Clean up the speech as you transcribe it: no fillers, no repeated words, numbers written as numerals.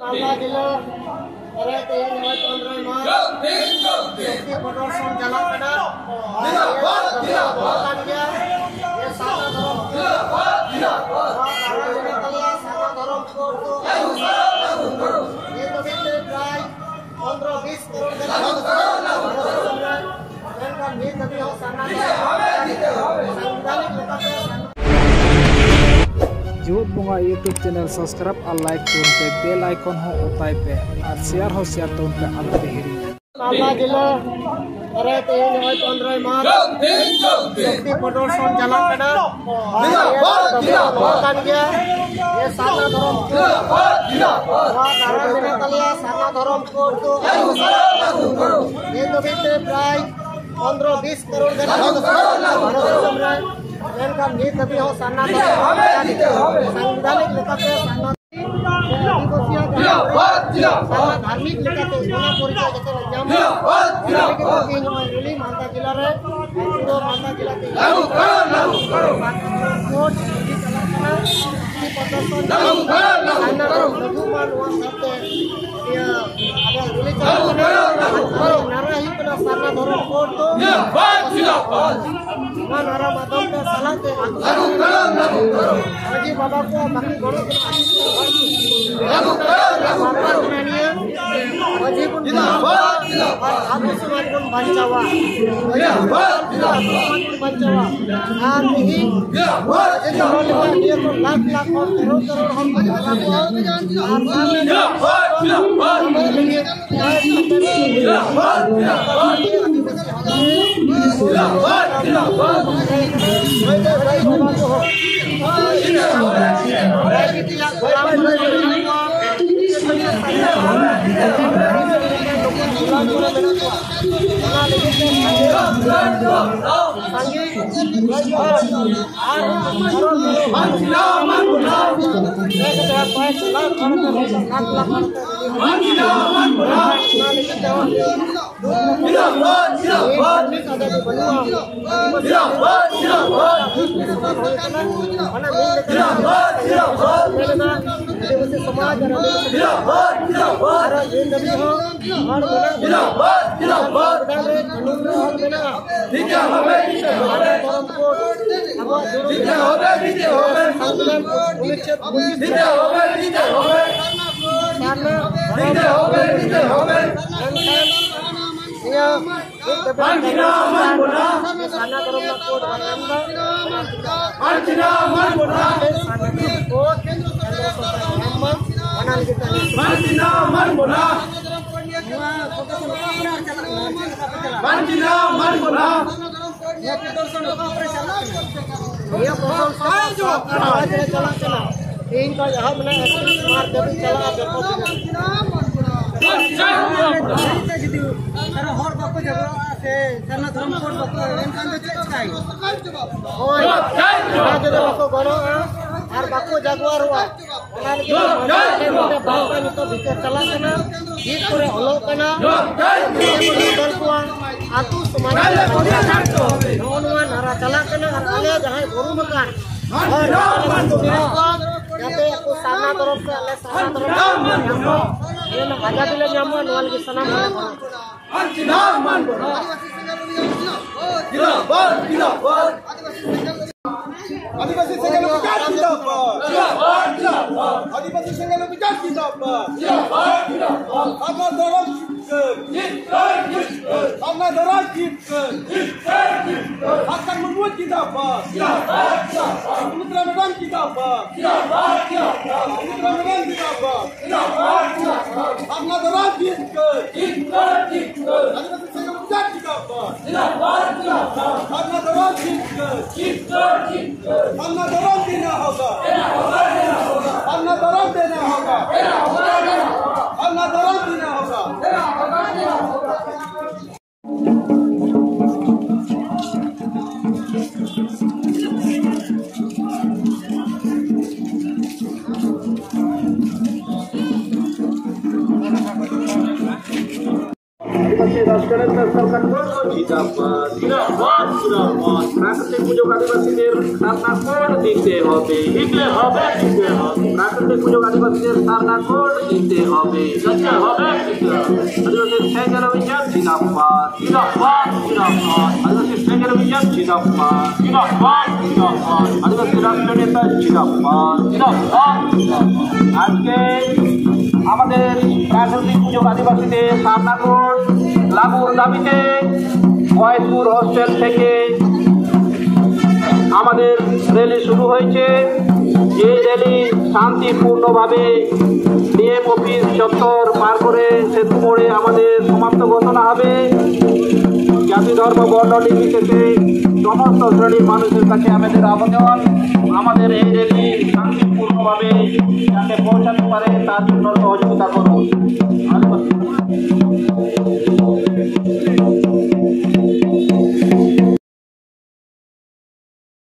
Mangga Dila, Area Tiang Nawai Pondrai Mas, Bukti Prodoson Jalan Pada, Bahkan dia, Sana Dorong, Sana Dorong Kurtu, itu kita try, kontrol bis turun ke dalam, dan kami tadi sana जो Bunga YouTube channel subscribe और like कौन पे bell icon हो उताई पे और share तो उन पे अलग हिरी Mangga Dila, Area Tiang Nawai Pondrai Mas, Bukti Prodoson Jalan Pada, Bahkan dia, Sana Dorong, Sana Dorong Kurtu, itu kita try, kontrol bis turun ke dalam, dan kami tadi sana संवैधानिक लेकर sama धार्मिक लेकर सोना परिचय जैसे जम रेली मालदा जिला रे पूरा मालदा जिला के कोर्ट की प्रदर्शन साना रघुमान वन करते dia ada रेली चलाना नारा ही पना साना धर्म कोर्ट तो नारा माध्यम पे सलाह के हाजी बाबा को बाकी बड़ो हाजी pun aku समाज pun bancawa और नहीं itu orang dia pun lakh और करोड़ हम और बाको जागवार हुआ ओना लगे मोटे बापा नितो भीतर चला कना गीत करे हलो कना दल को आतु समाज नोनवा नारा चला कना आले जहां गुरु मकान और जाते को साना तरफ से अले साना तरफ ये ना आजा दिले जामो नवाल के सलाम आदिवासी संघाला विकास जिंदाबाद आदिवासी संघाला विकास जिंदाबाद अपना दौरान अपना दौरान आजकल मनमोहन जिंदाबाद सुमित्रा मैडम जिंदाबाद सुमित्रा मैडम जिंदाबाद अपना दौरान आदिवासी संघाला विकास जिंदाबाद अपना दौरान अन्ना दौरान देना होगा अन्ना दौरान देना होगा अन्ना दौरान देना होगा ষড়যন্ত্র সরকার করবো জিন্দাবাদ জিন্দাবাদ জিন্দাবাদ প্রাকৃতিক পুজো আদিবাসীদের সারনা কোড দিতে হবে দিতে হবে দিতে হবে প্রাকৃতিক পুজো আদিবাসীদের সারনা কোড দিতে হবে দিতে হবে আদিবাসী সেঞ্জার অভিযান জিন্দাবাদ জিন্দাবাদ জিন্দাবাদ আদিবাসী সেঞ্জার অভিযান জিন্দাবাদ জিন্দাবাদ জিন্দাবাদ আদিবাসী রাষ্ট্র নেতা জিন্দাবাদ জিন্দাবাদ আজকে আমাদের প্রাকৃতিক পুজো আদিবাসীদের সারনা কোড লাগুর দাবিতে ফয়েজপুর হোস্টেল থেকে আমাদের র্যালি শুরু হয়েছে। এই র্যালি শান্তিপূর্ণভাবে ডিএম অফিস চত্বর পার করে সেতু মোড়ে আমাদের সমাপ্ত ঘোষণা হবে। জাতি ধর্ম বর্ণ নির্বিশেষে সমস্ত শ্রেণীর মানুষের কাছে আমাদের আবেদন, আমাদের এই র্যালি শান্তিপূর্ণভাবে যাতে পৌঁছাতে পারে তার জন্য সহযোগিতা করুন।